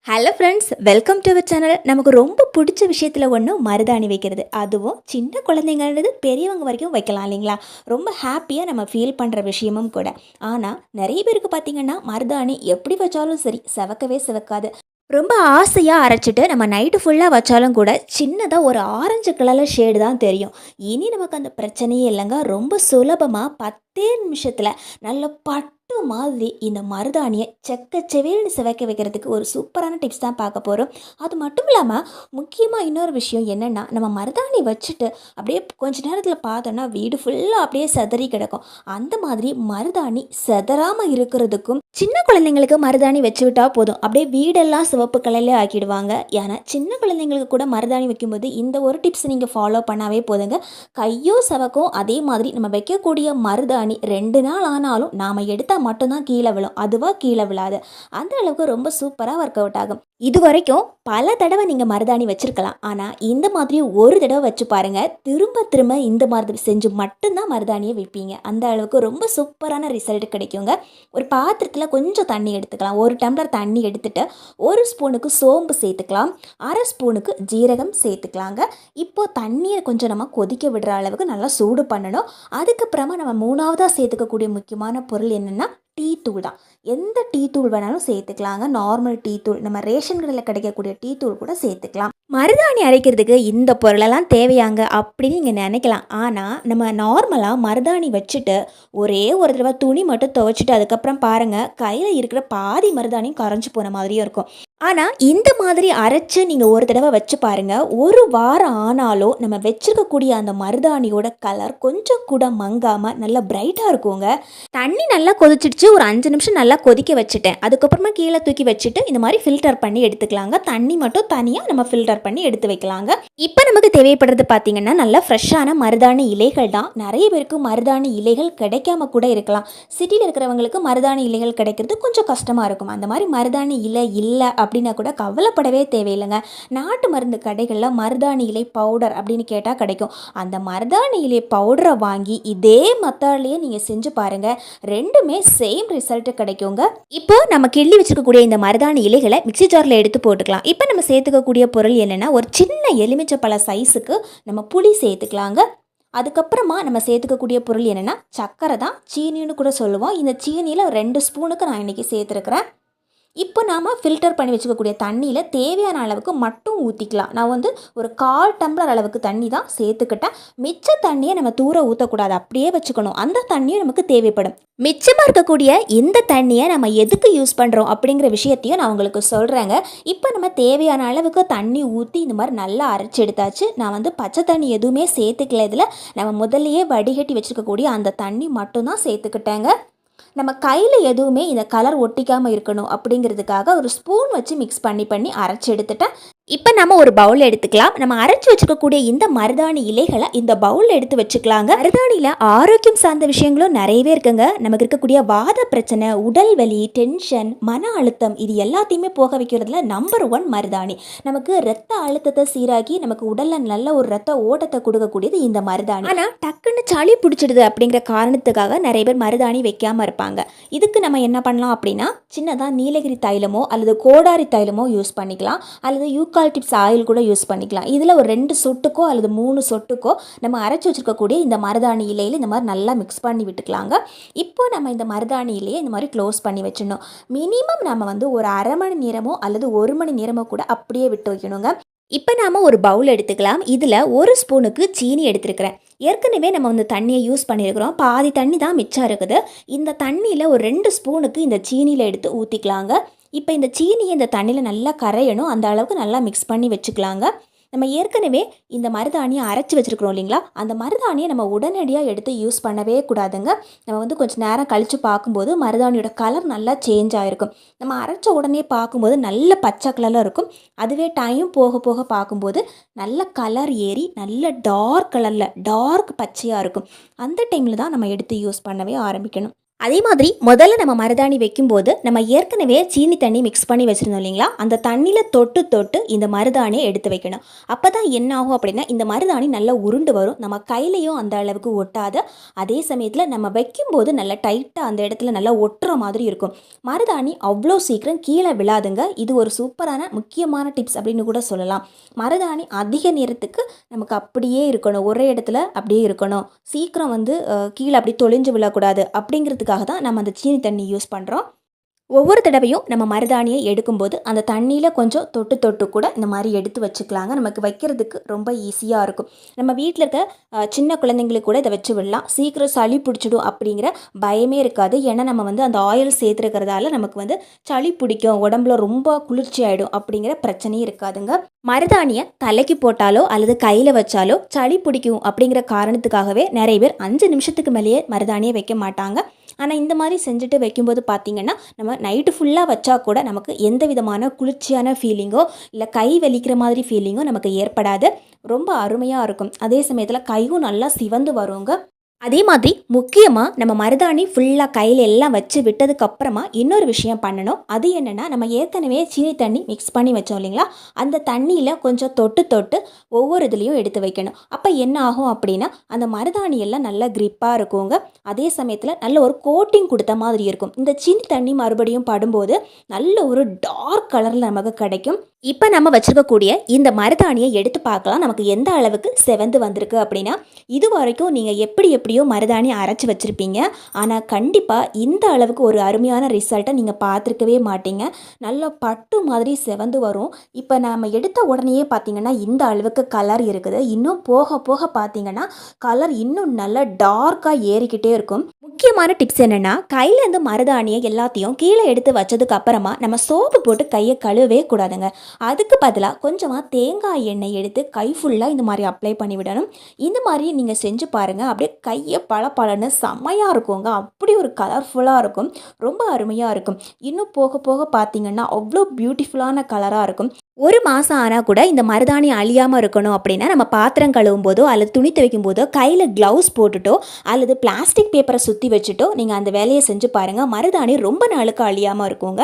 Hello friends, welcome to our channel. நமக்கு ரொம்ப பிடிச்ச விஷயத்தில் ஒன்று மருதாணி வைக்கிறது. அதுவும் சின்ன குழந்தைங்கிறது பெரியவங்க வரைக்கும் வைக்கலாம் இல்லைங்களா? ரொம்ப ஹாப்பியாக நம்ம ஃபீல் பண்ணுற விஷயமும் கூட. ஆனால் நிறைய பேருக்கு பார்த்திங்கன்னா மருதாணி எப்படி வச்சாலும் சரி சிவக்கவே சிவக்காது. ரொம்ப ஆசையாக அரைச்சிட்டு நம்ம நைட்டு ஃபுல்லாக வச்சாலும் கூட சின்னதாக ஒரு ஆரஞ்சு கலரில் ஷேடு தான் தெரியும். இனி நமக்கு அந்த பிரச்சனையே இல்லைங்க. ரொம்ப சுலபமாக 10 நிமிஷத்தில் நல்ல பட்டு மாதிரி இந்த மருதாணியை செக்கச்செவேல்னு சிவைக்க வைக்கிறதுக்கு ஒரு சூப்பரான டிப்ஸ் தான் பார்க்க போகிறோம். அது மட்டும் இல்லாமல் முக்கியமாக இன்னொரு விஷயம் என்னென்னா, நம்ம மருதாணி வச்சுட்டு அப்படியே கொஞ்ச நேரத்தில் பார்த்தோன்னா வீடு ஃபுல்லாக அப்படியே செதறி கிடக்கும். அந்த மாதிரி மருதாணி செதறாமல் இருக்கிறதுக்கும் சின்ன குழந்தைங்களுக்கு மருதாணி வச்சு விட்டால் போதும், அப்படியே வீடெல்லாம் சிவப்பு கலர்லேயே ஆக்கிடுவாங்க. ஏன்னா சின்ன குழந்தைங்களுக்கு கூட மருதாணி வைக்கும்போது இந்த ஒரு டிப்ஸ் நீங்கள் ஃபாலோ பண்ணாவே போதுங்க. கையோ சவக்கும். அதே மாதிரி நம்ம வைக்கக்கூடிய மருதாணி 2 நாள் ஆனாலும் நாம் எடுத்தால் மட்டும்தான் கீழே விழும், அதுவாக கீழே விழாது. அந்த அளவுக்கு ரொம்ப சூப்பராக ஒர்க் அவுட் ஆகும். இது வரைக்கும் பல தடவை நீங்கள் மருதாணி வச்சுருக்கலாம், ஆனால் இந்த மாதிரி ஒரு தடவை வச்சு பாருங்கள். திரும்ப திரும்ப இந்த மாதிரி செஞ்சு மட்டும்தான் மருதாணியை வைப்பீங்க. அந்த அளவுக்கு ரொம்ப சூப்பரான ரிசல்ட் கிடைக்குங்க. ஒரு பாத்திரத்தில் கொஞ்சம் தண்ணி எடுத்துக்கலாம். 1 டம்ளர் தண்ணி எடுத்துகிட்டு 1 ஸ்பூனுக்கு சோம்பு சேர்த்துக்கலாம், 1/2 ஸ்பூனுக்கு ஜீரகம் சேர்த்துக்கலாங்க. இப்போது தண்ணியை கொஞ்சம் நம்ம கொதிக்க விடுற அளவுக்கு நல்லா சூடு பண்ணணும். அதுக்கப்புறமா நம்ம 3ஆவதாக சேர்த்துக்கக்கூடிய முக்கியமான பொருள் என்னென்னா டீ தூள் தான். எந்த டீ தூள் வேணாலும் சேர்த்துக்கலாங்க. நார்மல் டீ தூள், நம்ம ரேஷன் கடையில் கிடைக்கக்கூடிய டீ தூள் கூட சேர்த்துக்கலாம். மருதாணி அரைக்கிறதுக்கு இந்த பொருளெல்லாம் தேவையாங்க அப்படின்னு நீங்கள் நினைக்கலாம். ஆனால் நம்ம நார்மலாக மருதாணி வச்சுட்டு ஒரே ஒரு தடவை துணி மட்டும் துவைச்சிட்டு அதுக்கப்புறம் பாருங்கள், கையில் இருக்கிற பாதி மருதாணியும் கரைஞ்சி போன மாதிரியும் இருக்கும். ஆனால் இந்த மாதிரி அரைச்சி நீங்கள் ஒரு தடவை வச்சு பாருங்கள், ஒரு வாரம் ஆனாலும் நம்ம வச்சுருக்கக்கூடிய அந்த மருதாணியோட கலர் கொஞ்சம் கூட மங்காமல் நல்லா பிரைட்டாக இருக்குங்க. தண்ணி நல்லா கொதிச்சிடுச்சு. ஒரு 5 நிமிஷம் நல்லா கொதிக்க வச்சுட்டேன். அதுக்கப்புறமா கீழே தூக்கி வச்சுட்டு இந்த மாதிரி ஃபில்டர் பண்ணி எடுத்துக்கலாங்க. தண்ணி மட்டும் தனியாக நம்ம ஃபில்டர் பண்ணி எடுத்து வைக்கலாங்க. இப்போ நமக்கு தேவைப்படுறது பார்த்தீங்கன்னா நல்ல ஃப்ரெஷ்ஷான மருதாணி இலைகள் தான். நிறைய பேருக்கு மருதாணி இலைகள் கிடைக்காம கூட இருக்கலாம். சிட்டியில் இருக்கிறவங்களுக்கு மருதாணி இலைகள் கிடைக்கிறது கொஞ்சம் கஷ்டமாக இருக்கும். அந்த மாதிரி மருதாணி இலை இல்லை அப்படின்னா கூட கவலைப்படவே தேவையில்லைங்க. நாட்டு மருந்து கடைகளில் மருதாணி இலை பவுடர் அப்படின்னு கேட்டால் கிடைக்கும். அந்த மருதாணி இலை பவுடரை வாங்கி இதே மெத்தட்லேயே நீங்கள் செஞ்சு பாருங்கள், ரெண்டுமே சேம் ரிசல்ட் கிடைக்குங்க. இப்போ நம்ம கிள்ளி வச்சுக்கக்கூடிய இந்த மருதாணி இலைகளை மிக்ஸி ஜாரில் எடுத்து போட்டுக்கலாம். இப்போ நம்ம சேர்த்துக்கக்கூடிய பொருள் என்னென்னா, ஒரு சின்ன எலுமிச்சப்பழ சைஸுக்கு நம்ம புளி சேர்த்துக்கலாங்க. அதுக்கப்புறமா நம்ம சேர்த்துக்கக்கூடிய பொருள் என்னென்னா சர்க்கரை தான், சீனின்னு கூட சொல்லுவோம். இந்த சீனியில் 2 ஸ்பூனுக்கு நான் இன்றைக்கி சேர்த்துருக்கிறேன். இப்போ நாம் ஃபில்டர் பண்ணி வச்சுக்கக்கூடிய தண்ணியில் தேவையான அளவுக்கு மட்டும் ஊற்றிக்கலாம். நான் வந்து ஒரு 1/4 டம்ளர் அளவுக்கு தண்ணி தான் சேர்த்துக்கிட்டேன். மிச்ச தண்ணியை நம்ம தூர ஊற்றக்கூடாது, அப்படியே வச்சுக்கணும். அந்த தண்ணியும் நமக்கு தேவைப்படும். மிச்சமாக இருக்கக்கூடிய இந்த தண்ணியை நம்ம எதுக்கு யூஸ் பண்ணுறோம் அப்படிங்கிற விஷயத்தையும் நான் உங்களுக்கு சொல்கிறேங்க. இப்போ நம்ம தேவையான அளவுக்கு தண்ணி ஊற்றி இந்த மாதிரி நல்லா அரைச்சி எடுத்தாச்சு. நான் வந்து பச்சை தண்ணி எதுவுமே சேர்த்துக்கல. இதில் நம்ம முதல்லையே வடிகட்டி வச்சுருக்கக்கூடிய அந்த தண்ணி மட்டும்தான் சேர்த்துக்கிட்டேங்க. நம்ம கையில் எதுவுமே இந்த கலர் ஒட்டிக்காமல் இருக்கணும் அப்படிங்கிறதுக்காக ஒரு ஸ்பூன் வச்சு மிக்ஸ் பண்ணி அரைச்சி எடுத்துட்டேன். இப்போ நம்ம ஒரு பவுல் எடுத்துக்கலாம். நம்ம அரைச்சி வச்சுக்கக்கூடிய இந்த மருதாணி இலைகளை இந்த பவுலில் எடுத்து வச்சுக்கலாங்க. மருதாணியில் ஆரோக்கியம் சார்ந்த விஷயங்களும் நிறையவே இருக்குங்க. நமக்கு இருக்கக்கூடிய வாத பிரச்சனை, உடல் வலி, டென்ஷன், மன அழுத்தம், இது எல்லாத்தையுமே போக வைக்கிறதுல நம்பர் 1 மருதாணி. நமக்கு ரத்த அழுத்தத்தை சீராக்கி நமக்கு உடலில் நல்ல ஒரு ரத்த ஓட்டத்தை கொடுக்கக்கூடியது இந்த மருதாணி. ஆனால் டக்குன்னு சளி பிடிச்சிடுது அப்படிங்கிற காரணத்துக்காக நிறைய பேர் மருதாணி வைக்காமல் இருப்பாங்க. இதுக்கு நம்ம என்ன பண்ணலாம் அப்படின்னா, சின்னதாக நீலகிரி தைலமோ அல்லது கோடாரி தைலமோ யூஸ் பண்ணிக்கலாம், அல்லது யூகாலிப்டஸ் ஆயில் கூட யூஸ் பண்ணிக்கலாம். இதில் ஒரு 2 சொட்டுக்கோ அல்லது 3 சொட்டுக்கோ நம்ம அரைச்சி வச்சுருக்கக்கூடிய இந்த மருதாணி இலையில் இந்த மாதிரி நல்லா மிக்ஸ் பண்ணி விட்டுக்கலாங்க. இப்போ நம்ம இந்த மருதாணி இலையை இந்த மாதிரி க்ளோஸ் பண்ணி வச்சிடணும். மினிமம் நம்ம வந்து ஒரு 1/2 மணி நேரமோ அல்லது 1 மணி நேரமோ கூட அப்படியே விட்டு வைக்கணுங்க. இப்போ நாம் ஒரு பவுல் எடுத்துக்கலாம். இதில் 1 ஸ்பூனுக்கு சீனி எடுத்துருக்கிறேன். ஏற்கனவே நம்ம வந்து தண்ணியை யூஸ் பண்ணியிருக்கிறோம், பாதி தண்ணி தான் மிச்சம் இருக்குது. இந்த தண்ணியில் ஒரு 2 ஸ்பூனுக்கு இந்த சீனியில் எடுத்து ஊற்றிக்கலாங்க. இப்போ இந்த சீனியை இந்த தண்ணியில் நல்லா கரையணும், அந்த அளவுக்கு நல்லா மிக்ஸ் பண்ணி வச்சுக்கலாங்க. நம்ம ஏற்கனவே இந்த மருதாணியை அரைச்சி வச்சுருக்கிறோம் இல்லைங்களா, அந்த மருதாணியை நம்ம உடனடியாக எடுத்து யூஸ் பண்ணவே கூடாதுங்க. நம்ம வந்து கொஞ்சம் நேரம் கழித்து பார்க்கும்போது மருதாணியோட கலர் நல்லா சேஞ்ச் ஆகிருக்கும். நம்ம அரைச்ச உடனே பார்க்கும்போது நல்ல பச்சை கலரில் இருக்கும். அதுவே டைம் போக போக பார்க்கும்போது நல்ல கலர் ஏறி நல்ல டார்க் கலரில் டார்க் பச்சையாக இருக்கும். அந்த டைமில் தான் நம்ம எடுத்து யூஸ் பண்ணவே ஆரம்பிக்கணும். அதே மாதிரி முதல்ல நம்ம மருதாணி வைக்கும்போது நம்ம ஏற்கனவே சீனி தண்ணி மிக்ஸ் பண்ணி வச்சுருந்தோம் இல்லைங்களா, அந்த தண்ணியில் தொட்டு தொட்டு இந்த மருதாணியை எடுத்து வைக்கணும். அப்போ தான் என்ன ஆகும் அப்படின்னா, இந்த மருதாணி நல்லா உருண்டு வரும், நம்ம கையிலையும் அந்த அளவுக்கு ஒட்டாத, அதே சமயத்தில் நம்ம வைக்கும்போது நல்லா டைட்டாக அந்த இடத்துல நல்லா ஒட்டுற மாதிரி இருக்கும். மருதாணி அவ்வளோ சீக்கிரம் கீழே விழாதுங்க. இது ஒரு சூப்பரான முக்கியமான டிப்ஸ் அப்படின்னு கூட சொல்லலாம். மருதாணி அதிக நேரத்துக்கு நமக்கு அப்படியே இருக்கணும், ஒரே இடத்துல அப்படியே இருக்கணும், சீக்கிரம் கீழே அப்படி தொளிஞ்சு விழக்கூடாது அப்படிங்கிறதுக்காக தான் நம்ம அந்த சீனி தண்ணி யூஸ் பண்ணுறோம். ஒவ்வொரு தடவையும் நம்ம மருதாணியை எடுக்கும்போது அந்த தண்ணியில் கொஞ்சம் தொட்டு தொட்டு கூட இந்த மாதிரி எடுத்து வச்சுக்கலாங்க. நமக்கு வைக்கிறதுக்கு ரொம்ப ஈஸியாக இருக்கும். நம்ம வீட்டில் இருக்க சின்ன குழந்தைங்களுக்கு கூட இதை வச்சு விடலாம். சீக்கிரம் சளி பிடிச்சிடும் அப்படிங்கிற பயமே இருக்காது. ஏன்னா நம்ம அந்த ஆயில் சேர்த்துருக்கிறதால நமக்கு சளி பிடிக்கும், உடம்புல ரொம்ப குளிர்ச்சி ஆகிடும் அப்படிங்கிற பிரச்சனையும் இருக்காதுங்க. மருதாணியை தலைக்கு போட்டாலோ அல்லது கையில் வச்சாலோ சளி பிடிக்கும் அப்படிங்கிற காரணத்துக்காகவே நிறைய பேர் 5 நிமிஷத்துக்கு மேலேயே மருதாணியை வைக்க மாட்டாங்க. ஆனால் இந்த மாதிரி செஞ்சுட்டு வைக்கும்போது பார்த்திங்கன்னா, நம்ம நைட்டு ஃபுல்லாக வச்சா கூட நமக்கு எந்த விதமான குளிர்ச்சியான ஃபீலிங்கோ இல்லை கை வலிக்கிற மாதிரி ஃபீலிங்கோ நமக்கு ஏற்படாது. ரொம்ப அருமையாக இருக்கும். அதே சமயத்தில் கையும் நல்லா சிவந்து வருங்க. அதே மாதிரி முக்கியமாக நம்ம மருதாணி ஃபுல்லாக கையில் எல்லாம் வச்சு விட்டதுக்கப்புறமா இன்னொரு விஷயம் பண்ணணும். அது என்னென்னா, நம்ம ஏற்கனவே சீனி தண்ணி மிக்ஸ் பண்ணி வச்சோம் இல்லைங்களா, அந்த தண்ணியில் கொஞ்சம் தொட்டு தொட்டு ஒவ்வொரு இதுலேயும் எடுத்து வைக்கணும். அப்போ என்ன ஆகும் அப்படின்னா, அந்த மருதாணி எல்லாம் நல்லா க்ரிப்பாக இருக்குங்க. அதே சமயத்தில் நல்ல ஒரு கோட்டிங் கொடுத்த மாதிரி இருக்கும். இந்த சீனி தண்ணி மறுபடியும் படும்போது நல்ல ஒரு டார்க் கலரில் நமக்கு கிடைக்கும். இப்போ நம்ம வச்சுருக்கக்கூடிய இந்த மருதாணியை எடுத்து பார்க்கலாம், நமக்கு எந்த அளவுக்கு செவந்து வந்திருக்கு அப்படின்னா. இது வரைக்கும் நீங்கள் எப்படியோ மருதாணி அரைச்சி வச்சுருப்பீங்க, ஆனால் கண்டிப்பாக இந்த அளவுக்கு ஒரு அருமையான ரிசல்ட்டை நீங்கள் பார்த்துருக்கவே மாட்டீங்க. நல்ல பட்டு மாதிரி செவந்து வரும். இப்போ நம்ம எடுத்த உடனேயே பார்த்தீங்கன்னா இந்த அளவுக்கு கலர் இருக்குது. இன்னும் போக போக பார்த்தீங்கன்னா கலர் இன்னும் நல்லா டார்க்காக ஏறிக்கிட்டே இருக்கும். முக்கியமான டிப்ஸ் என்னென்னா, கையிலேருந்து மருதாணியை எல்லாத்தையும் கீழே எடுத்து வச்சதுக்கு அப்புறமா நம்ம சோப்பு போட்டு கையை கழுவவே கூடாதுங்க. அதுக்கு பதிலாக கொஞ்சமாக தேங்காய் எண்ணெய் எடுத்து கை ஃபுல்லாக இந்த மாதிரி அப்ளை பண்ணிவிடணும். இந்த மாதிரி நீங்கள் செஞ்சு பாருங்கள், அப்படியே கையை பளபளன்னு செம்மையாக இருக்குங்க. அப்படி ஒரு கலர்ஃபுல்லாக இருக்கும், ரொம்ப அருமையாக இருக்கும். இன்னும் போக போக பார்த்தீங்கன்னா அவ்வளோ பியூட்டிஃபுல்லான கலராக இருக்கும். ஒரு மாதம் ஆனால் கூட இந்த மருதாணி அழியாமல் இருக்கணும் அப்படின்னா, நம்ம பாத்திரம் கழுவும் போதோ அல்லது துணி துவைக்கும் போதோ கையில் க்ளவுஸ் போட்டுட்டோ அல்லது பிளாஸ்டிக் பேப்பரை சுற்றி வச்சுட்டோ நீங்கள் அந்த வேலையை செஞ்சு பாருங்கள். மருதாணி ரொம்ப நாளுக்கு அழியாமல் இருக்குங்க.